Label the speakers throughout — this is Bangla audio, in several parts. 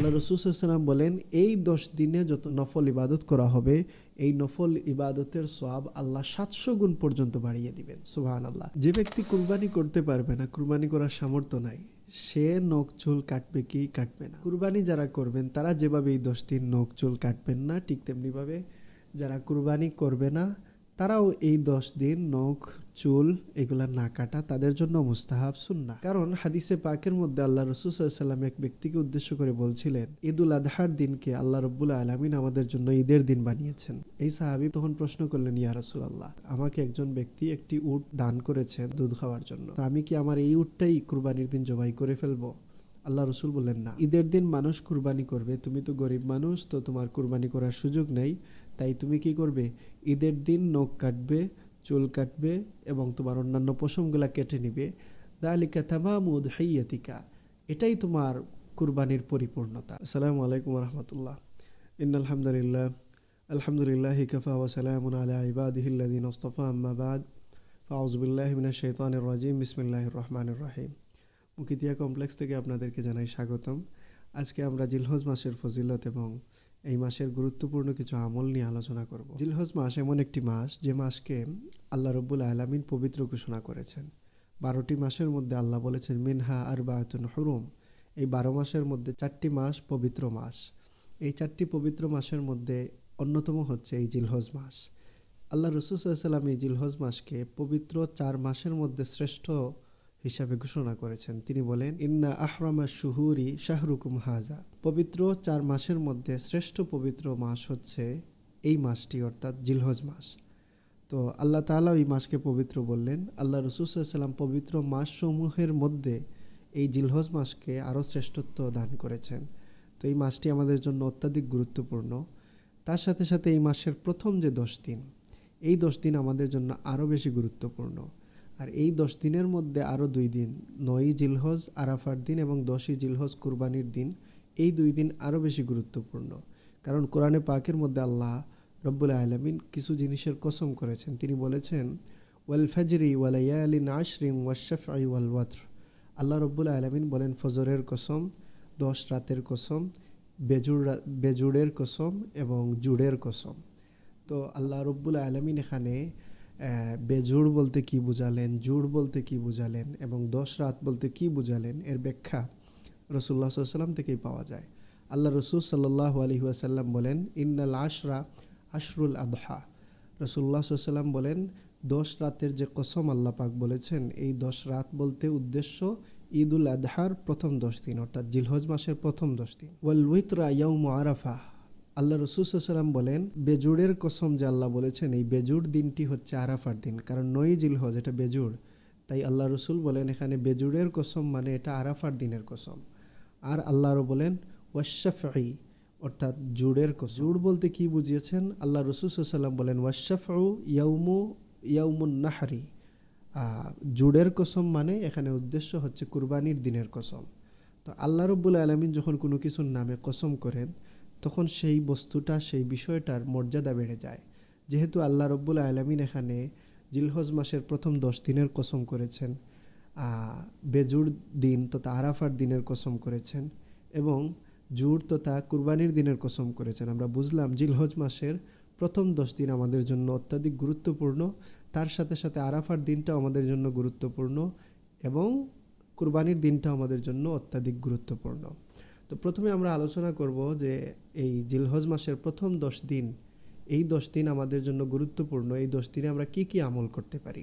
Speaker 1: আল্লাহ রাসূল সাল্লাল্লাহু আলাইহি ওয়াসাল্লাম বলেন, এই 10 দিনে যত নফল ইবাদত করা হবে, এই নফল ইবাদতের সওয়াব আল্লাহ 700 গুণ পর্যন্ত বাড়িয়ে দিবেন। সুবহানাল্লাহ। যে ব্যক্তি কুরবানি করতে পারবে না, কুরবানি করার সামর্থ্য নাই, সে নখ চুল কাটবে কি কাটবে না? কুরবানি যারা করবেন তারা যেভাবে এই 10 দিন নখ চুল কাটবেন না, ঠিক তেমনি ভাবে যারা কুরবানি করবে না তারাও এই 10 দিন নখ চুল এগুলা না কাটা তাদের জন্য মুস্তাহাব সুন্নাহ। কারণ হাদিসে পাকের মধ্যে আল্লাহ রাসূল সাল্লাল্লাহু আলাইহি ওয়াসাল্লাম এক ব্যক্তিকে উদ্দেশ্য করে বলছিলেন, ঈদুল আযহার দিনকে আল্লাহ রাব্বুল আলামিন আমাদের জন্য ঈদের দিন বানিয়েছেন। এই সাহাবী তখন প্রশ্ন করলেন, ইয়া রাসূলুল্লাহ, আমাকে একজন ব্যক্তি একটি উট দান করেছেন দুধ খাওয়ার জন্য, তো আমি কি আমার এই উটটাই কুরবানির দিন জবাই করে ফেলবো? আল্লাহ রসুল বললেন, না, ঈদের দিন মানুষ কুরবানি করবে, তুমি তো গরিব মানুষ, তো তোমার কুরবানি করার সুযোগ নেই, তাই তুমি কি করবে, ঈদের দিন নখ কাটবে, চুল কাটবে এবং তোমার অন্যান্য পশমগুলা কেটে নিবে। যালিকা তামামু উদহিয়াতিকা, এটাই তোমার কুরবানির পরিপূর্ণতা। আসসালামু আলাইকুম ওয়া রাহমাতুল্লাহ। ইন্নাল হামদুলিল্লাহ, আলহামদুলিল্লাহি কাফা ওয়া সালামুন আলা ইবাদিহিল্লাযিনা ইসতাফা, আম্মা বাদ, ফাউযু বিল্লাহি মিনাশ শাইতানির রাজিম, বিসমিল্লাহির রহমানির রহিম। মুকিতিয়া কমপ্লেক্স থেকে আপনাদেরকে জানাই স্বাগতম। আজকে আমরা জিলহজ মাসের ফজিলত এবং এই মাসের গুরুত্বপূর্ণ কিছু আমল নিয়ে আলোচনা করব। জিলহজ মাস এমন একটি মাস যে মাসকে আল্লাহ রব্বুল আলামিন পবিত্র ঘোষণা করেছেন। 12টি মাসের মধ্যে আল্লাহ বলেছেন মিনহা আরবাতুন হুরুম, এই 12 মাসের মধ্যে 4টি মাস পবিত্র মাস। এই 4টি পবিত্র মাসের মধ্যে অন্যতম হচ্ছে এই জিলহজ মাস। আল্লাহ রাসূল সাল্লাল্লাহু আলাইহি ওয়াসাল্লাম এই জিলহজ মাসকে পবিত্র 4 মাসের মধ্যে শ্রেষ্ঠ হিসাবে ঘোষণা করেছেন। তিনি বলেন, ইন্না আহরামা শুহুরি শাহরুকুম হাজা, পবিত্র 4 মাসের মধ্যে শ্রেষ্ঠ পবিত্র মাস হচ্ছে এই মাসটি, অর্থাৎ জিলহজ মাস। তো আল্লাহ তাআলা এই মাসকে পবিত্র বললেন। আল্লাহ রাসূল সাল্লাল্লাহু আলাইহি ওয়াসাল্লাম পবিত্র মাসসমূহের মধ্যে এই জিলহজ মাসকে আরও শ্রেষ্ঠত্ব দান করেছেন। তো এই মাসটি আমাদের জন্য অত্যাধিক গুরুত্বপূর্ণ। তার সাথে সাথে এই মাসের প্রথম যে 10 দিন, এই 10 দিন আমাদের জন্য আরও বেশি গুরুত্বপূর্ণ। আর এই 10 দিনের মধ্যে আরও 2 দিন, 9ই জিলহজ আরাফার দিন এবং 10ই জিলহজ কুরবানির দিন, এই 2 দিন আরও বেশি গুরুত্বপূর্ণ। কারণ কোরআনে পাকের মধ্যে আল্লাহ রব্বুল আলামিন কিছু জিনিসের কসম করেছেন। তিনি বলেছেন, ওয়াল ফাজরি ওয়া লায়ালিন আশরিন ওয়াশ-শাফঈ ওয়াল ওয়াতর। আল্লাহ রব্বুল আলামিন বলেন, ফজরের কসম, 10 রাতের কসম, বেজুড়ের কসম এবং জুড়ের কসম। তো আল্লাহ রব্বুল আলামিন এখানে বেজুড় বলতে কি বুঝালেন, জুড় বলতে কি বুঝালেন এবং 10 রাত বলতে কি বুঝালেন, এর ব্যাখ্যা রাসূলুল্লাহ সাল্লাল্লাহু আলাইহি ওয়াসাল্লাম থেকেই পাওয়া যায়। আল্লাহ রাসূল সাল্লাল্লাহু আলাইহি ওয়াসাল্লাম বলেন, ইন্নাল আশরা আশরুল আদহা। রাসূলুল্লাহ সাল্লাল্লাহু আলাইহি ওয়াসাল্লাম বলেন, 10 রাতের যে কসম আল্লাহ পাক বলেছেন, এই 10 রাত বলতে উদ্দেশ্য ঈদুল আদহার প্রথম 10 দিন, অর্থাৎ জিলহজ মাসের প্রথম 10 দিন। ওয়াল উইতরা ইয়াউমু আরাফা। আল্লাহ রাসূল সাল্লাল্লাহু আলাইহি ওয়াসাল্লাম বলেন, বেজুড়ের কসম যে আল্লাহ বলেছেন, এই বেজুড় দিনটি হচ্ছে আরাফার দিন। কারণ 9ই জিলহজ এটা বেজুড়, তাই আল্লাহ রাসূল বলেন এখানে বেজুড়ের কসম মানে এটা আরাফার দিনের কসম। আর আল্লাহও বলেন ওয়াশ-শাফঈ, অর্থাৎ জুড়ের কসম। জুড় বলতে কি বুঝিয়েছেন? আল্লাহ রাসূল সাল্লাল্লাহু আলাইহি ওয়াসাল্লাম বলেন ওয়াশ-শাফউ ইয়াউমুন নাহরি। জুড়ের কসম মানে এখানে উদ্দেশ্য হচ্ছে কুরবানির দিনের কসম। তো আল্লাহ রাব্বুল আলামিন যখন কোনো কিছুর নামে কসম করেন, তখন সেই বস্তুটা, সেই বিষয়টার মর্যাদা বেড়ে যায়। যেহেতু আল্লাহ রাব্বুল আলামিন এখানে জিলহজ মাসের প্রথম 10 দিনের কসম করেছেন, বেজুড় দিন তথা আরাফার দিনের কসম করেছেন এবং জুড় তথা কুরবানির দিনের কসম করেছেন, আমরা বুঝলাম জিলহজ মাসের প্রথম 10 দিন আমাদের জন্য অত্যাধিক গুরুত্বপূর্ণ। তার সাথে সাথে আরাফার দিনটাও আমাদের জন্য গুরুত্বপূর্ণ এবং কুরবানির দিনটাও আমাদের জন্য অত্যাধিক গুরুত্বপূর্ণ। তো প্রথমে আমরা আলোচনা করব যে এই জিলহজ মাসের প্রথম 10 দিন, এই 10 দিন আমাদের জন্য গুরুত্বপূর্ণ। এই 10 দিনে আমরা কি কি আমল করতে পারি,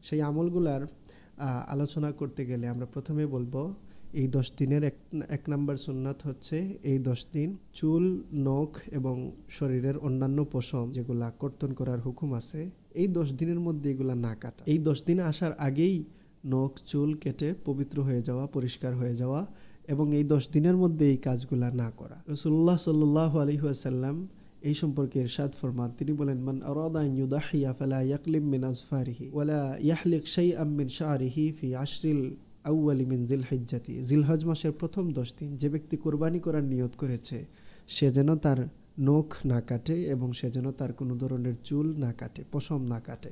Speaker 1: সেই আমলগুলার আলোচনা করতে গেলে আমরা প্রথমে বলবো এই 10 দিনের এক নাম্বার সুন্নাত হচ্ছে এই 10 দিন চুল, নখ এবং শরীরের অন্যান্য পশম যেগুলা কর্তন করার হুকুম আছে, এই 10 দিনের মধ্যে এগুলা না কাটা। এই 10 দিন আসার আগেই নখ চুল কেটে পবিত্র হয়ে যাওয়া, পরিষ্কার হয়ে যাওয়া এবং এই 10 দিনের মধ্যে এই কাজগুলা না করা। রাসূলুল্লাহ সাল্লাল্লাহু আলাইহি ওয়াসাল্লাম এই সম্পর্কে ইরশাদ ফরমান, তিনি বলেন, মান আরাদা আন ইউদাহিয়া ফালা ইয়াকলিম মিন আজফারিহি ওয়ালা ইয়াহলিক শাইআম মিন শা'রিহি ফি আশরিল আউয়ালি মিন জিলহিজ্জাতি। জিলহজ মাসের প্রথম 10 দিন যে ব্যক্তি কুরবানি করার নিয়ত করেছে, সে যেন তার নখ না কাটে এবং সে যেন তার কোনো ধরনের চুল না কাটে, পশম না কাটে।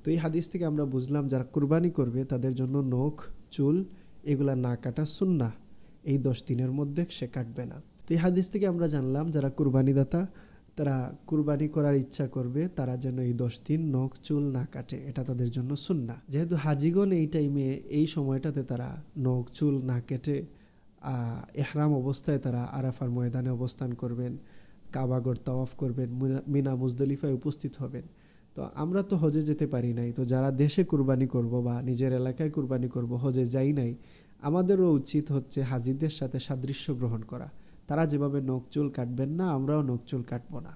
Speaker 1: তো এই হাদিস থেকে আমরা বুঝলাম যারা কুরবানি করবে তাদের জন্য নখ, চুল এগুলা না কাটা সুন্নাহ। এই 10 দিনের মধ্যে সে কাটবে না। তো এই হাদিস থেকে আমরা জানলাম যারা কুরবানিদাতা তারা কুরবানি করার ইচ্ছা করবে তারা যেন এই 10 দিন নখ চুল না কাটে, এটা তাদের জন্য সুন্নাহ। যেহেতু হাজিগণ এই টাইমে এই সময়টাতে তারা নখ চুল না কেটে ইহরাম অবস্থায় তারা আরাফার ময়দানে অবস্থান করবেন, কাবাগর তাওয়াফ করবেন, মিনা মুজদলিফায় উপস্থিত হবেন। তো আমরা তো হজে যেতে পারি নাই, তো যারা দেশে কুরবানি করব বা নিজের এলাকায় কুরবানি করব, হজে যাই নাই, আমাদেরও উচিত হচ্ছে হাজিদের সাথে সাদৃশ্য গ্রহণ করা। তারা যেভাবে নখ চুল কাটবেন না, আমরাও নখ চুল কাটবো না।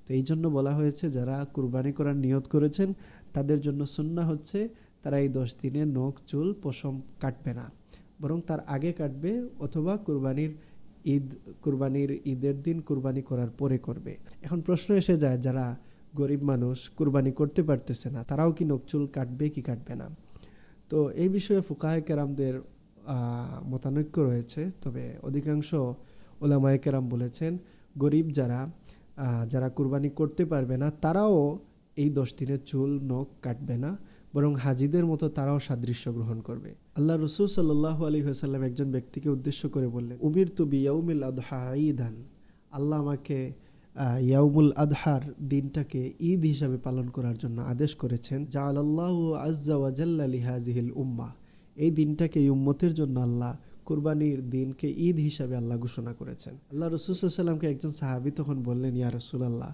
Speaker 1: তো এই জন্য বলা হয়েছে যারা কুরবানি করার নিয়ত করেছেন তাদের জন্য সুন্নাহ হচ্ছে তারা এই 10 দিনে নখ চুল পশম কাটবে না, বরং তার আগে কাটবে অথবা কুরবানির ঈদের দিন কুরবানি করার পরে করবে। এখন প্রশ্ন এসে যায় যারা গরিব মানুষ কুরবানি করতে পারতেছে না তারাও কি নখ চুল কাটবে কি কাটবে না? তো এই বিষয়ে ফুকাহে কেরামদের মতানৈক্য রয়েছে, তবে অধিকাংশ ওলামায়ে কেরাম বলেছেন গরিব যারা কুরবানি করতে পারবে না তারাও এই 10 দিনের চুল নখ কাটবে না, বরং হাজিদের মতো তারাও সাদৃশ্য গ্রহণ করবে। আল্লাহ রাসূল সাল্লাল্লাহু আলাইহি ওয়াসাল্লাম একজন ব্যক্তিকে উদ্দেশ্য করে বললেন, উমিরতু বিয়াউমিল আদহা ঈদান, আল্লাহ আমাকে ইয়াউমুল আদহার দিনটাকে ঈদ হিসাবে পালন করার জন্য আদেশ করেছেন। জাআলাল্লাহু আযজা ওয়া জাল্লা লিহাযিহিল উম্মাহ, এই দিনটাকে এই উম্মতের জন্য আল্লাহ কুরবানির দিনকে ঈদ হিসাবে আল্লাহ ঘোষণা করেছেন। আল্লাহ রাসূল সাল্লাল্লাহু আলাইহি ওয়াসাল্লামকে একজন সাহাবী তখন বললেন, ইয়া রাসূলুল্লাহ,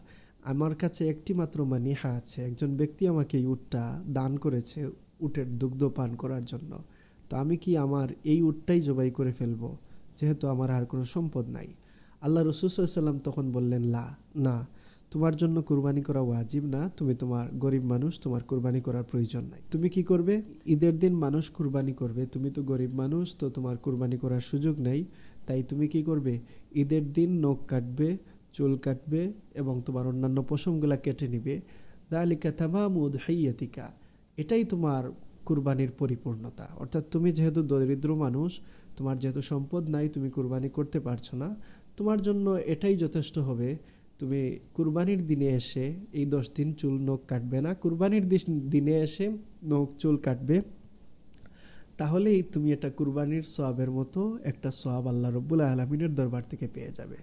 Speaker 1: আমার কাছে একটি মাত্র মানিহা আছে, একজন ব্যক্তি আমাকে এই উটটা দান করেছে উটের দুগ্ধ পান করার জন্য, তো আমি কি আমার এই উটটাই জবাই করে ফেলবো যেহেতু আমার আর কোনো সম্পদ নাই? আল্লাহ রাসূল সাল্লাল্লাহু আলাইহি ওয়াসাল্লাম তখন বললেন, না, তোমার জন্য কুরবানি করা ওয়াজিব না, তুমি তোমার গরিব মানুষ, তোমার কুরবানি করার প্রয়োজন নাই। তুমি কি করবে? ঈদের দিন মানুষ কুরবানি করবে, তুমি তো গরিব মানুষ, তো তোমার কুরবানি করার সুযোগ নেই, তাই তুমি কি করবে? ঈদের দিন নখ কাটবে, চুল কাটবে এবং তোমার অন্যান্য পশমগুলা কেটে নিবে। যালিকা তামামু উদহিয়াতিকা, এটাই তোমার কুরবানির পরিপূর্ণতা। অর্থাৎ তুমি যেহেতু দরিদ্র মানুষ, তোমার যেহেতু সম্পদ নাই, তুমি কুরবানি করতে পারছো না, তোমার জন্য এটাই যথেষ্ট হবে। তুমি কুরবানির দিনে এসে এই 10 দিন চুল নখ কাটবে না, কুরবানির দিনে এসে নখ চুল কাটবে, তাহলেই তুমি এটা কুরবানির সওয়াবের মতো একটা সওয়াব আল্লাহ রাব্বুল আলামিনের দরবার থেকে পেয়ে যাবে।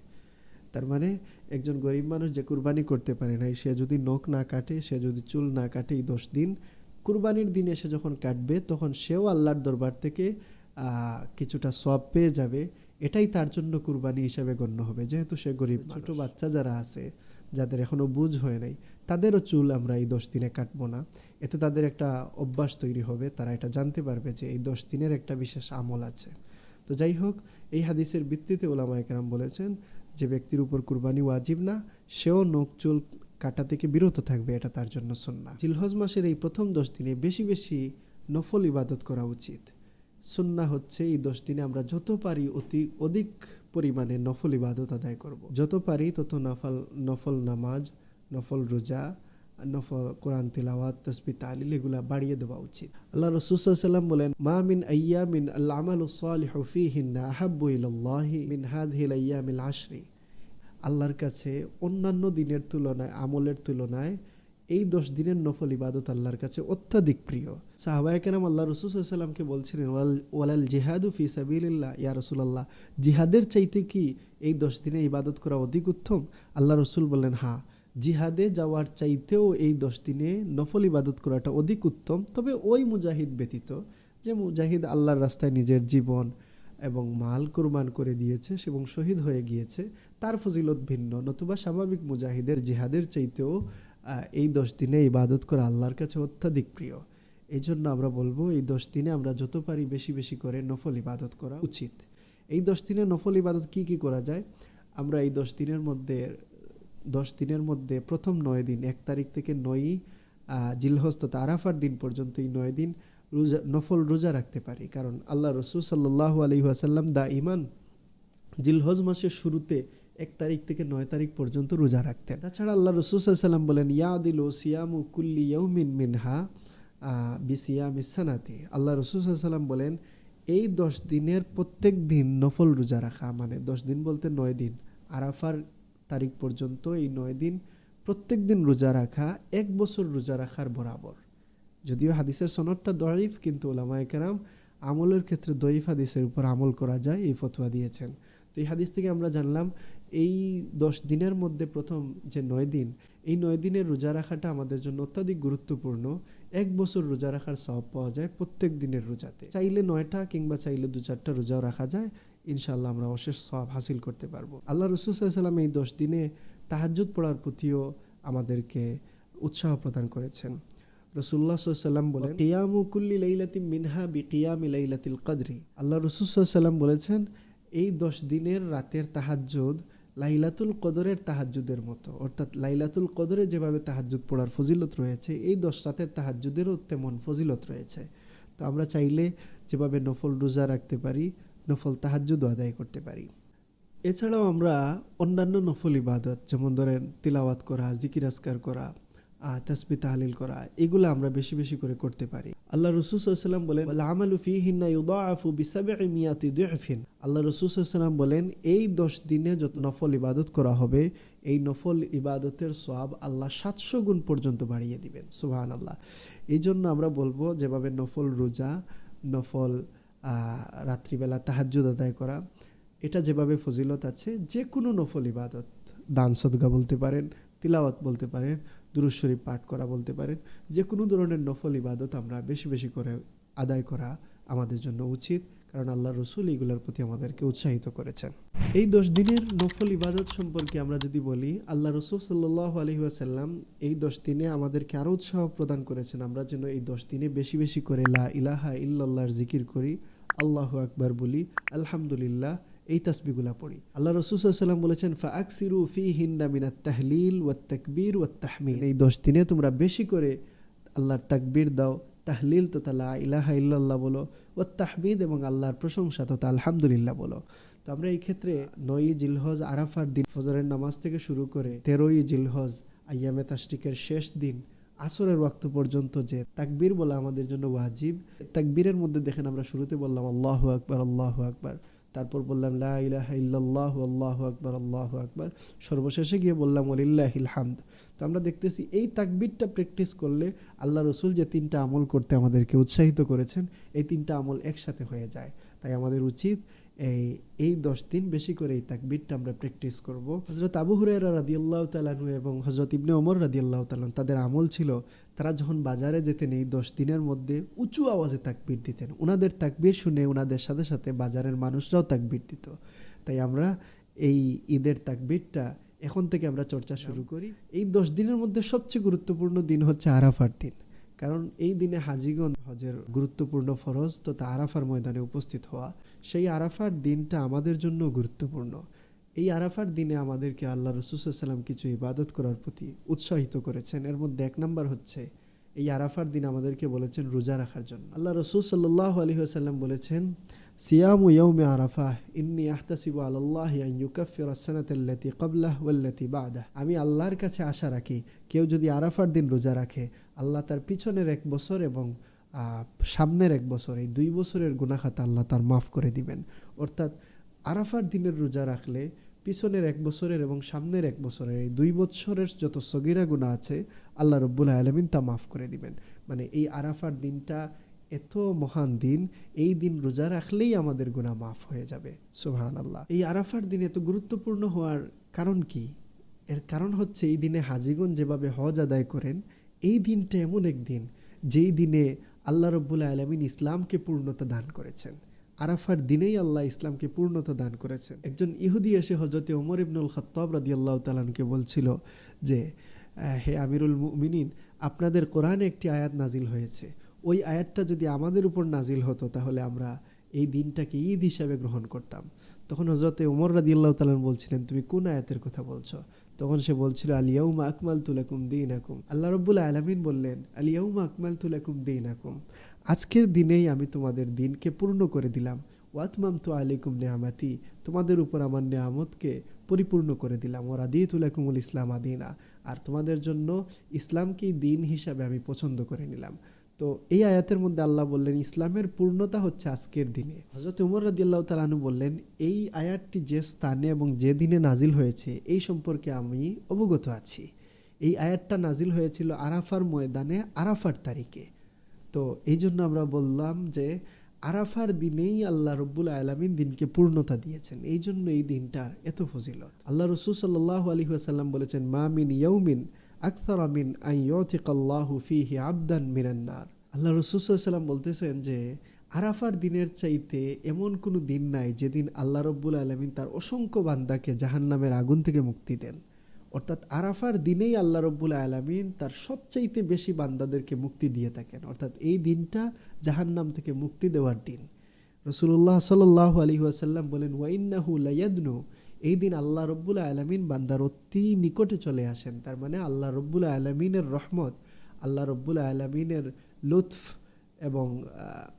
Speaker 1: তার মানে একজন গরিব মানুষ যে কুরবানি করতে পারে না, সে যদি নখ না কাটে, সে যদি চুল না কাটে এই 10 দিন, কুরবানির দিনে সে যখন কাটবে তখন সেও আল্লাহর দরবার থেকে কিছুটা সওয়াব পেয়ে যাবে। এটাই তার জন্য কুরবানি হিসাবে গণ্য হবে, যেহেতু সে গরিব। ছোট বাচ্চা যারা আছে, যাদের এখনো বুঝ হয় নাই, তাদেরও চুল আমরা এই 10 দিনে কাটবো না। এতে তাদের একটা অভ্যাস তৈরি হবে, তারা এটা জানতে পারবে যে এই 10 দিনের একটা বিশেষ আমল আছে। তো যাই হোক, এই হাদিসের ভিত্তিতে উলামায়ে কেরাম বলেছেন যে ব্যক্তির উপর কুরবানি ওয়াজিব না, সেও নখ চুল কাটা থেকে বিরত থাকবে, এটা তার জন্য সুন্নাহ। জিলহজ মাসের এই প্রথম 10 দিনে বেশি বেশি নফল ইবাদত করা উচিত। সুন্নাহ হচ্ছে এই 10 দিনে আমরা যত পারি অধিক পরিমাণে নফল ইবাদত আদায় করব। যত পারি তত নফল নামাজ, নফল রোজা, নফল কোরআন তিলাওয়াত, তাসবিহ তাহলিল এগুলা বাড়িয়ে দেওয়া উচিত। আল্লাহ রাসূল সাল্লাল্লাহু আলাইহি ওয়াসাল্লাম বলেন, মা মিন আইয়ামিন আল আমালুস সালিহু ফীহিন্না আহাব্বু ইলাল্লাহি মিন হাযিহিল আইয়ামিল আশরি, আল্লাহর কাছে অন্যান্য দিনের তুলনায়, আমলের তুলনায় এই 10 দিনের নফল ইবাদত আল্লাহর কাছে অত্যাধিক প্রিয়। সাহাবায়ে কেরাম আল্লাহ রাসূল সাল্লাল্লাহু আলাইহি ওয়াসাল্লামকে বলছিলেন, ওয়ালাল জিহাদু ফি সাবিলিল্লাহ, ইয়া রাসূলুল্লাহ, জিহাদের চাইতে কি এই 10 দিনে ইবাদত করা অধিক উত্তম? আল্লাহ রাসূল বললেন, হ্যাঁ, জিহাদে যাওয়ার চাইতেও এই 10 দিনে নফল ইবাদত করাটা অধিক উত্তম, তবে ওই মুজাহিদ ব্যতীত যে মুজাহিদ আল্লাহর রাস্তায় নিজের জীবন এবং মাল কুরবান করে দিয়েছে এবং শহীদ হয়ে গিয়েছে, তার ফজিলত ভিন্ন। নতুবা স্বাভাবিক মুজাহিদের জিহাদের চাইতেও এই 10 দিনে ইবাদত করা আল্লাহর কাছে অত্যাধিক প্রিয়। এই জন্য আমরা বলবো এই 10 দিনে আমরা যত পারি বেশি বেশি করে নফল ইবাদত করা উচিত। এই 10 দিনে নফল ইবাদত কি কি করা যায়? আমরা এই 10 দিনের মধ্যে প্রথম 9 দিন, 1 তারিখ থেকে 9 জিলহজ তথা আরাফার দিন পর্যন্ত এই 9 দিন নফল রোজা রাখতে পারি। কারণ আল্লাহ রাসূল সাল্লাল্লাহু আলাইহি ওয়াসাল্লাম দাইমান জিলহজ মাসের শুরুতে 1 তারিখ থেকে 9 তারিখ পর্যন্ত রোজা রাখতেন। তাছাড়া আল্লাহ রাসূল সাল্লাল্লাহু আলাইহি ওয়াসাল্লাম বলেন, ইয়াদিলু সিয়ামু কুল্লি ইয়াউমিন মিনহা বিসিয়ামিস সানাতি, আল্লাহ রাসূল সাল্লাল্লাহু আলাইহি ওয়াসাল্লাম বলেন এই 10 দিনের প্রত্যেক দিন নফল রোজা রাখা, মানে 10 দিন বলতে 9 দিন, আরাফার তারিখ পর্যন্ত এই 9 দিন প্রত্যেক দিন রোজা রাখা 1 বছর রোজা রাখার বরাবর। যদিও হাদিসের সনদটা দঈফ, কিন্তু উলামায়ে কেরাম আমলের ক্ষেত্রে দঈফ হাদিসের উপর আমল করা যায় এই ফতোয়া দিয়েছেন। তো এই হাদিস থেকে আমরা জানলাম এই 10 দিনের মধ্যে প্রথম যে 9 দিন, এই 9 দিনের রোজা রাখাটা আমাদের জন্য অত্যাধিক গুরুত্বপূর্ণ। 1 বছর রোজা রাখার সওয়াব পাওয়া যায় প্রত্যেক দিনের রোজাতে। চাইলে 9টা কিংবা চাইলে 2-4টা রোজাও রাখা যায়, ইনশাআল্লাহ আমরা অশেষ সওয়াব হাসিল করতে পারবো। আল্লাহ রাসূল সাল্লাল্লাহু আলাইহি ওয়াসাল্লাম এই 10 দিনে তাহাজ্জুদ পড়ার প্রতিও আমাদেরকে উৎসাহ প্রদান করেছেন। রাসূলুল্লাহ সাল্লাল্লাহু আলাইহি ওয়াসাল্লাম বলেন, কিয়ামু কুল্লি লাইলাতিন মিনহা বিকিয়ামি লাইলাতিল কদরি। আল্লাহ রাসূল সাল্লাল্লাহু আলাইহি ওয়াসাল্লাম বলেছেন, এই 10 দিনের রাতের তাহাজ্জুদ লাইলাতুল কদরের তাহাজ্জুদের মতো, অর্থাৎ লাইলাতুল কদরে যেভাবে তাহাজ্জুদ পড়ার ফজিলত রয়েছে, এই 10 রাতের তাহাজ্জুদেরও তেমন ফজিলত রয়েছে। তো আমরা চাইলে যেভাবে নফল রোজা রাখতে পারি, নফল তাহাজ্জুদ আদায় করতে পারি। এছাড়াও আমরা অন্যান্য নফল ইবাদত, যেমন ধরেন তিলাওয়াত করা, জিকির আজকার করা, তাসবিহ তাহলিল করা, এগুলো আমরা বেশি বেশি করে করতে পারি। আল্লাহ রাসূল সাল্লাল্লাহু আলাইহি ওয়াসাল্লাম বলেন, ওয়াল আমালু ফীহিন্না ইউদাআফু বি700 দু'ফিন। আল্লাহ রাসূল সাল্লাল্লাহু আলাইহি ওয়াসাল্লাম বলেন, এই 10 দিনে যত নফল ইবাদত করা হবে, এই নফল ইবাদতের সওয়াব আল্লাহ 700 গুণ পর্যন্ত বাড়িয়ে দিবেন। সুবহানাল্লাহ। এই জন্য আমরা বলবো, যেভাবে নফল রোজা, নফল রাত্রিবেলা তাহাজ্জুদ আদায় করা, এটা যেভাবে ফজিলত আছে, যে কোনো নফল ইবাদত, দান সদকা বলতে পারেন, তিলাওয়াত বলতে পারেন, দুরূদ শরীফ পাঠ করা বলতে পারেন, যে কোনো ধরনের নফল ইবাদত আমরা বেশি বেশি করে আদায় করা আমাদের জন্য উচিত, কারণ আল্লাহ রসুল এইগুলোর প্রতি আমাদেরকে উৎসাহিত করেছেন। এই 10 দিনের নফল ইবাদত সম্পর্কে আমরা যদি বলি, আল্লাহ রসুল সাল্লাল্লাহু আলাইহি ওয়াসাল্লাম এই 10 দিনে আমাদেরকে আরও উৎসাহ প্রদান করেছেন, আমরা যেন এই 10 দিনে বেশি বেশি করে লা ইলাহা ইল্লাল্লাহর জিকির করি, আল্লাহু আকবার বলি, আলহামদুলিল্লাহ, এই তাসবিহগুলা পড়ি। আল্লাহ রাসূল সাল্লাল্লাহু আলাইহি ওয়াসাল্লাম বলেছেন, ফাআকসিরু ফীহিন্না মিনাত তাহলিল ওয়াত তাকবীর ওয়াত তাহমিদ। এই 10 দিনে তোমরা বেশি করে আল্লাহর তাকবীর দাও, তাহলিল তথা লা ইলাহা ইল্লাল্লাহ বলো, ওয়াত তাহমিদ এবং আল্লাহর প্রশংসা তথা আলহামদুলিল্লাহ বলো। তো আমরা এই ক্ষেত্রে 9ই জিলহজ আরাফার দিন ফজরের নামাজ থেকে শুরু করে 13ই জিলহজ আইয়ামে তাশরিকের শেষ দিন আসরের ওয়াক্ত পর্যন্ত যে তাকবীর বলা আমাদের জন্য ওয়াজিব। তাকবীরের মধ্যে দেখেন আমরা শুরুতে বললাম আল্লাহু আকবার, আল্লাহু আকবার, তারপর বললাম লা ইলাহা ইল্লাল্লাহু আল্লাহু আকবার, আল্লাহু আকবার, সর্বশেষে গিয়ে বললাম ওয়ালিল্লাহিল হামদ। তো আমরা দেখতেছি এই তাকবীরটা প্র্যাকটিস করলে আল্লাহ রসুল যে 3টা আমল করতে আমাদেরকে উৎসাহিত করেছেন, এই 3টা আমল একসাথে হয়ে যায়। তাই আমাদের উচিত এই 10 দিন বেশি করে এই তাকবীরটা আমরা প্র্যাকটিস করব। হযরত আবু হুরায়রা রাদিয়াল্লাহু তাআলা আনহু এবং হযরত ইবনে ওমর রাদিয়াল্লাহু তাআলা তাদের আমল ছিল, তারা যখন বাজারে যেতেন এই 10 দিনের মধ্যে উঁচু আওয়াজে তাকবীর দিতেন। ওনাদের তাকবীর শুনে ওনাদের সাথে সাথে বাজারের মানুষরাও তাকবীর দিত। তাই আমরা এই ঈদের তাকবীরটা এখন থেকে আমরা চর্চা শুরু করি। এই 10 দিনের মধ্যে সবচেয়ে গুরুত্বপূর্ণ দিন হচ্ছে আরাফার দিন, কারণ এই দিনে হাজিগণ হজের গুরুত্বপূর্ণ ফরজ তথা আরাফার ময়দানে উপস্থিত হওয়া, সেই আরাফার দিনটা আমাদের জন্য গুরুত্বপূর্ণ। এই আরাফার দিনে আমাদেরকে আল্লাহ রাসূল সাল্লাল্লাহু আলাইহি ওয়াসাল্লাম কিছু ইবাদত করার প্রতি উৎসাহিত করেছেন। এর মধ্যে 1 নাম্বার হচ্ছে, এই আরাফার দিন আমাদেরকে বলেছেন রোজা রাখার জন্য। আল্লাহ রাসূল সাল্লাল্লাহু আলাইহি ওয়াসাল্লাম বলেছেন, সিয়ামু ইয়াউমি আরাফাহ ইন্নী আহতাসিবু আলাল্লাহি আন ইউকাফিরা আস-সানাতাল্লাতী ক্বাবলাহু ওয়াল্লাতী বা'দাহু। আমি আল্লাহর কাছে আশা রাখি, কেউ যদি আরাফার দিন রোজা রাখে, আল্লাহ তার পিছনের 1 বছর এবং সামনের 1 বছর, এই 2 বছরের গুনাহ খাতা আল্লাহ তার মাফ করে দিবেন। অর্থাৎ আরাফার দিনের রোজা রাখলে পিছনের 1 বছরের এবং সামনের 1 বছরের এই 2 বছরের যত সগীরা গুনাহ আছে আল্লাহ রাব্বুল আলামিন তা মাফ করে দিবেন। মানে এই আরাফার দিনটা এত মহান দিন, এই দিন রোজা রাখলেই আমাদের গুনাহ মাফ হয়ে যাবে। সুবহানাল্লাহ। এই আরাফার দিন এত গুরুত্বপূর্ণ হওয়ার কারণ কি? এর কারণ হচ্ছে, এই দিনে হাজিগণ যেভাবে হজ আদায় করেন, এই দিনটা এমন এক দিন যেই দিনে আল্লাহ রাব্বুল আলামিন ইসলামকে পূর্ণতা দান করেছেন। আরাফার দিনেই আল্লাহ ইসলামকে পূর্ণতা দান করেছেন। একজন ইহুদি এসে হযরতে ওমর ইবনুল খাত্তাব রাদিয়াল্লাহু তাআলা আনহুকে বলছিল যে, হে আমিরুল মুমিনিন, আপনাদের কোরআনে একটি আয়াত নাজিল হয়েছে, ওই আয়াতটা যদি আমাদের উপর নাজিল হতো তাহলে আমরা এই দিনটাকে ঈদ হিসাবে গ্রহণ করতাম। তখন হযরতে ওমর রাদিয়াল্লাহু তাআলা বলছিলেন, তুমি কোন আয়াতের কথা বলছো? তখন সে বলছিল, আল ইয়াউমা আকমালতু লাকুম দীনাকুম। আল্লাহ রাব্বুল আলামিন বললেন, আল ইয়াউমা আকমালতু লাকুম দীনাকুম, আজকের দিনেই আমি তোমাদের দিনকে পূর্ণ করে দিলাম। ওয়াতমামতু আলাইকুম নিআমাতি, তোমাদের উপর আমার নিয়ামতকে পরিপূর্ণ করে দিলাম। ওয়া রাদিতু লাকুমুল ইসলাম দীনা, আর তোমাদের জন্য ইসলামকেই দিন হিসাবে আমি পছন্দ করে নিলাম। তো এই আয়াতের মধ্যে আল্লাহ বললেন ইসলামের পূর্ণতা হচ্ছে আজকের দিনে। হযরত ওমর রাদিয়াল্লাহু তাআলা আনহু বললেন, এই আয়াতটি যে স্থানে এবং যে দিনে নাজিল হয়েছে এই সম্পর্কে আমি অবগত আছি। এই আয়াতটা নাজিল হয়েছিল আরাফার ময়দানে, আরাফার তারিখে। তো এই জন্য আমরা বললাম যে আরাফার দিনেই আল্লাহ রব্বুল আলামিন দিনকে পূর্ণতা দিয়েছেন, এই জন্য এই দিনটার এত ফজিলত। আল্লাহ রাসূল সাল্লাল্লাহু আলাইহি ওয়াসাল্লাম বলেছেন, মা মিন ইয়াউমিন আকসারা মিন আন ইউতিকাল্লাহু ফীহি আবদান মিনান নার। আল্লাহ রাসূল সাল্লাল্লাহু আলাইহি ওয়াসাল্লাম বলতেছেন যে আরাফার দিনের চাইতে এমন কোনো দিন নাই যেদিন আল্লাহ রব্বুল আলামিন তার অসংখ্য বান্দাকে জাহান্নামের আগুন থেকে মুক্তি দেন। অর্থাৎ আরাফার দিনেই আল্লাহ রব্বুল আলামিন তার সবচাইতে বেশি বান্দাদেরকে মুক্তি দিয়ে থাকেন। অর্থাৎ এই দিনটা জাহান্নাম থেকে মুক্তি দেওয়ার দিন। রাসূলুল্লাহ সাল্লাল্লাহু আলাইহি ওয়াসাল্লাম বলেন, ওয়া ইন্নাহু লায়াদনু, এই দিন আল্লাহ রব্বুল আলামিন বান্দার অতি নিকটে চলে আসেন। তার মানে আল্লাহ রব্বুল আলামিনের রহমত, আল্লাহ রব্বুল আলামিনের লুৎফ এবং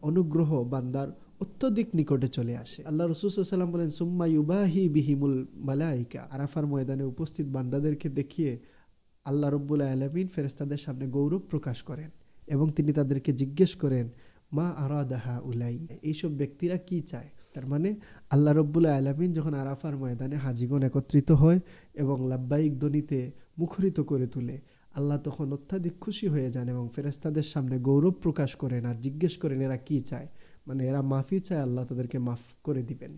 Speaker 1: অনুগ্রহ বান্দার অত্যধিক নিকটে চলে আসে। আল্লাহ রাসূল সাল্লাল্লাহু আলাইহি ওয়াসাল্লাম বলেন, সুম্মা ইউবাহি বিহিমুল মালাইকা, আরাফার ময়দানে উপস্থিত বান্দাদেরকে দেখিয়ে আল্লাহ রব্বুল আলামিন ফেরেশতাদের সামনে গৌরব প্রকাশ করেন এবং তিনি তাদেরকে জিজ্ঞেস করেন, মা আরাদাহা উলাই, এইসব ব্যক্তিরা কি চায়। তার মানে আল্লাহ রব্বুল আলামিন যখন আরাফার ময়দানে হাজিগণ একত্রিত হয় এবং লাব্বাইক ধ্বনিতে মুখরিত করে তুলে, আল্লাহ তখন অত্যাধিক খুশি হয়ে যান এবং ফেরেশতাদের সামনে গৌরব প্রকাশ করেন আর জিজ্ঞেস করেন এরা কি চায়, মানে এরা মাফি চায়, আল্লাহ তাদেরকে মাফ করে দিবেন।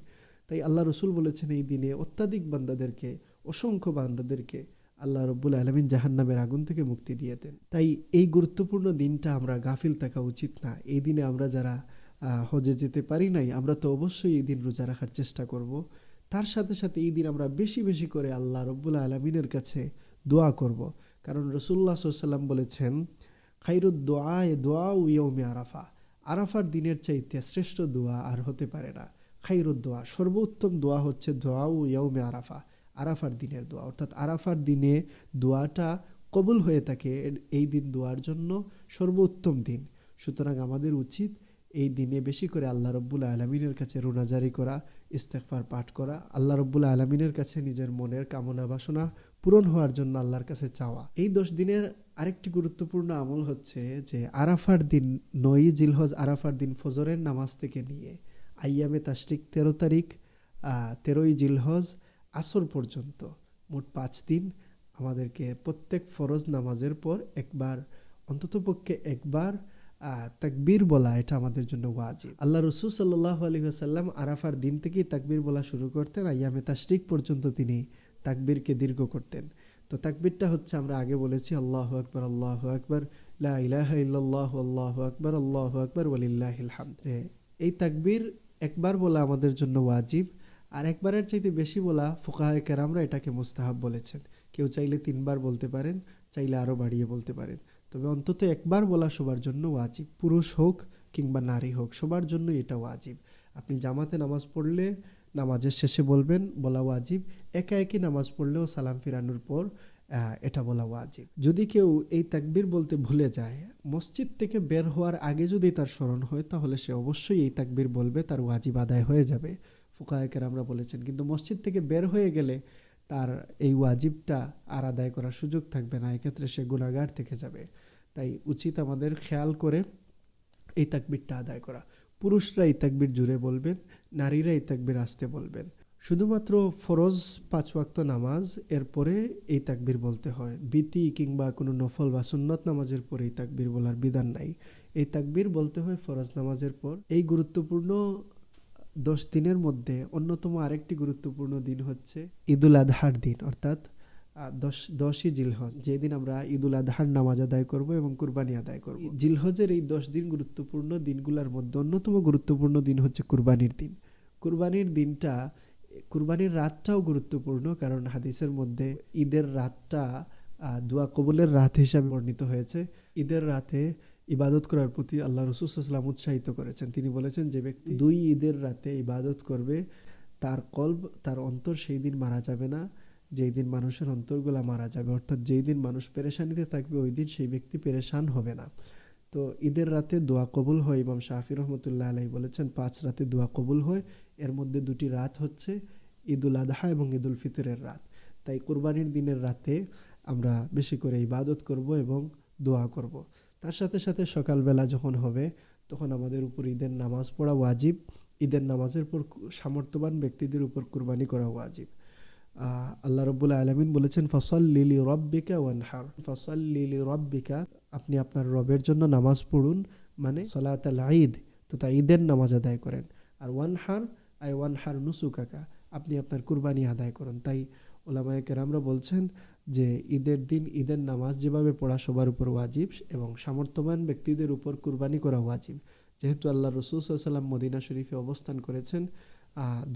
Speaker 1: তাই আল্লাহ রসুল বলেছেন এই দিনে অত্যাধিক বান্দাদেরকে, অসংখ্য বান্দাদেরকে আল্লাহ রব্বুল আলামিন জাহান্নামের আগুন থেকে মুক্তি দিয়ে দেন। তাই এই গুরুত্বপূর্ণ দিনটা আমরা গাফিল থাকা উচিত না। এই দিনে আমরা যারা হজে যেতে পারি নাই, আমরা তো অবশ্যই এই দিন রোজা রাখার চেষ্টা করব। তার সাথে সাথে এই দিন আমরা বেশি বেশি করে আল্লাহ রব্বুল আলামিনের কাছে দোয়া করব। কারণ রাসূলুল্লাহ সাল্লাল্লাহু আলাইহি ওয়াসাল্লাম বলেছেন, খায়রুদ দুআয়ে দুআউ ইয়াউমি আরাফা, আরাফার দিনের চাইতে শ্রেষ্ঠ দোয়া আর হতে পারে না। খায়রুদ দোয়া, সর্বোত্তম দোয়া হচ্ছে দুআউ ইয়াউমি আরাফা, আরাফার দিনের দোয়া। অর্থাৎ আরাফার দিনে দোয়াটা কবুল হয়ে থাকে, এই দিন দোয়ার জন্য সর্বোত্তম দিন। সুতরাং আমাদের উচিত এই দিনে বেশি করে আল্লাহ রব্বুল আলামিনের কাছে রোনাজারি করা, ইস্তেগফার পাঠ করা, আল্লাহ রব্বুল আলামিনের কাছে নিজের মনের কামনা বাসনা পূরণ হওয়ার জন্য আল্লাহর কাছে চাওয়া। এই 10 দিনের আরেকটি গুরুত্বপূর্ণ আমল হচ্ছে যে আরাফার দিন 9 জিলহজ, আরাফার দিন ফজরের নামাজ থেকে নিয়ে আইয়ামে তাশরিক 13 তারিখ 13ই জিলহজ আসর পর্যন্ত মোট 5 দিন আমাদেরকে প্রত্যেক ফরজ নামাজের পর একবার, অন্ততপক্ষে একবার তাকবীর বলা, এটা আমাদের জন্য ওয়াজিব। আল্লাহ রাসূল সাল্লাল্লাহু আলাইহি ওয়াসাল্লাম আরাফার দিন থেকেই তাকবীর বলা শুরু করতেন, আইয়ামে তাশরিক পর্যন্ত তিনি তাকবীরকে দীর্ঘ করতেন। তো তাকবীরটা হচ্ছে আমরা আগে বলেছি, আল্লাহু আকবার, আল্লাহু আকবার, লা ইলাহা ইল্লাল্লাহু, আল্লাহু আকবার, আল্লাহু আকবার, ওয়ালিল্লাহিল হামদ। এই তাকবীর একবার বলা আমাদের জন্য ওয়াজিব, আর একবারের চাইতে বেশি বলা ফুকাহায়ে কেরামরা এটাকে মুস্তাহাব বলেছেন। কেউ চাইলে 3 বার বলতে পারেন, চাইলে আরও বাড়িয়ে বলতে পারেন, তবে অন্তত একবার বলা সবার জন্য ওয়াজিব। পুরুষ হোক কিংবা নারী হোক, সবার জন্য এটা ওয়াজিব। আপনি জামাতে নামাজ পড়লে নামাজের শেষে বলবেন, বলা ওয়াজিব। একা একই নামাজ পড়লেও সালাম ফিরানোর পর এটা বলা ওয়াজিব। যদি কেউ এই তাকবীর বলতে ভুলে যায়, মসজিদ থেকে বের হওয়ার আগে যদি তার স্মরণ হয়, তাহলে সে অবশ্যই এই তাকবীর বলবে, তার ওয়াজিব আদায় হয়ে যাবে, ফুকাহায়ে কেরামরা বলেছেন। কিন্তু মসজিদ থেকে বের হয়ে গেলে তার এই ওয়াজিবটা আর আদায় করার সুযোগ থাকবে না, এক্ষেত্রে সে গুনাহগার থেকে যাবে। তাই উচিত আমাদের খেয়াল করে এই তাকবীরটা আদায় করা। পুরুষরা এই তাকবীর জুড়ে বলবেন, নারীরা এই তাকবীর আস্তে বলবেন। শুধুমাত্র ফরজ 5 ওয়াক্ত নামাজ এরপরে এই তাকবীর বলতে হয়, বিতি কিংবা কোনো নফল বা সুন্নত নামাজের পরে এই তাকবীর বলার বিধান নাই। এই তাকবীর বলতে হয় ফরজ নামাজের পর। এই গুরুত্বপূর্ণ 10 দিনের মধ্যে অন্যতম আরেকটি গুরুত্বপূর্ণ দিন হচ্ছে ঈদুল আজহার দিন, অর্থাৎ 10ই জিলহজ, যেদিন আমরা ঈদুল আজহার নামাজ আদায় করব এবং কুরবানি আদায় করব। জিলহজের এই 10 দিন গুরুত্বপূর্ণ দিনগুলোর মধ্যে অন্যতম গুরুত্বপূর্ণ দিন হচ্ছে কুরবানির দিন। কুরবানির দিনটা, কুরবানির রাতটাও গুরুত্বপূর্ণ, কারণ হাদিসের মধ্যে ঈদের রাতটা দোয়া কবুলের রাত হিসাবে বর্ণিত হয়েছে। ঈদের রাতে ইবাদত করার প্রতি আল্লাহ রাসূল সাল্লাল্লাহু আলাইহি ওয়াসাল্লাম উৎসাহিত করেছেন। তিনি বলেছেন, যে ব্যক্তি 2 ঈদের রাতে ইবাদত করবে, তার কলব, তার অন্তর সেই দিন মারা যাবে না, যেই দিন মানুষের অন্তরগুলা মারা যাবে। অর্থাৎ যেই দিন মানুষ পেরেশানিতে থাকবে, ওই দিন সেই ব্যক্তি পেরেশান হবে না। তো ঈদের রাতে দোয়া কবুল হয়। ইমাম শাফি রহমতুল্লাহ আলাইহি বলেছেন 5 রাতে দোয়া কবুল হয়, এর মধ্যে 2টি রাত হচ্ছে ঈদুল আজহা এবং ঈদুল ফিতরের রাত। তাই কুরবানির দিনের রাতে আমরা বেশি করে ইবাদত করব এবং দোয়া করব। তার সাথে সাথে সকালবেলা যখন হবে, তখন আমাদের উপর ঈদের নামাজ পড়া ওয়াজিব। ঈদের নামাজের পর সামর্থ্যবান ব্যক্তিদের উপর কুরবানি করা ওয়াজিব। আল্লাহ রাব্বুল আলামিন বলেছেন, ফাসাল্লি লিরাব্বিকা ওয়ানহার, ফাসাল্লি লিরাব্বিকা, আপনি আপনার রবের জন্য নামাজ পড়ুন, মানে সালাতুল ঈদ। তো তো তাই ঈদের নামাজ আদায় করেন। আর ওয়ানহার নুসুকাকা, আপনি আপনার কুরবানি আদায় করুন। তাই ওলামায়ে কেরামরা বলছেন যে ঈদের দিন ঈদের নামাজ যেভাবে পড়া সবার উপর ওয়াজিব, এবং সামর্থ্যবান ব্যক্তিদের উপর কুরবানি করা ওয়াজিব। যেহেতু আল্লাহ রাসূল সাল্লাল্লাহু আলাইহি ওয়াসাল্লাম মদিনা শরীফে অবস্থান করেছেন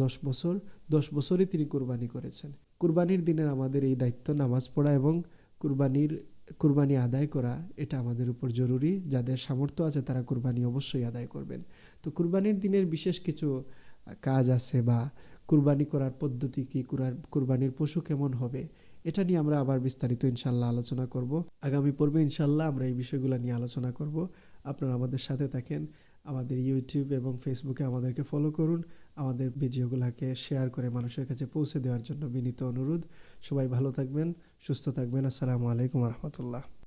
Speaker 1: 10 বছর, 10 বছরই তিনি কুরবানি করেছেন। কুরবানির দিনের আমাদের এই দায়িত্ব নামাজ পড়া এবং কুরবানি আদায় করা, এটা আমাদের উপর জরুরি। যাদের সামর্থ্য আছে তারা কুরবানি অবশ্যই আদায় করবেন। তো কুরবানির দিনের বিশেষ কিছু কাজ আছে, বা কুরবানি করার পদ্ধতি কি, কুরবানির পশু কেমন হবে, এটা নিয়ে আমরা আবার বিস্তারিত ইনশাল্লাহ আলোচনা করব। আগামী পর্বে ইনশাল্লাহ আমরা এই বিষয়গুলো নিয়ে আলোচনা করব। আপনারা আমাদের সাথে থাকেন। আমাদের ইউটিউব এবং ফেসবুকে আমাদেরকে ফলো করুন। আমাদের ভিডিওগুলোকে শেয়ার করে মানুষের কাছে পৌঁছে দেওয়ার জন্য বিনীত অনুরোধ। সবাই ভালো থাকবেন, সুস্থ থাকবেন। আসসালামু আলাইকুম রহমতুল্লাহ।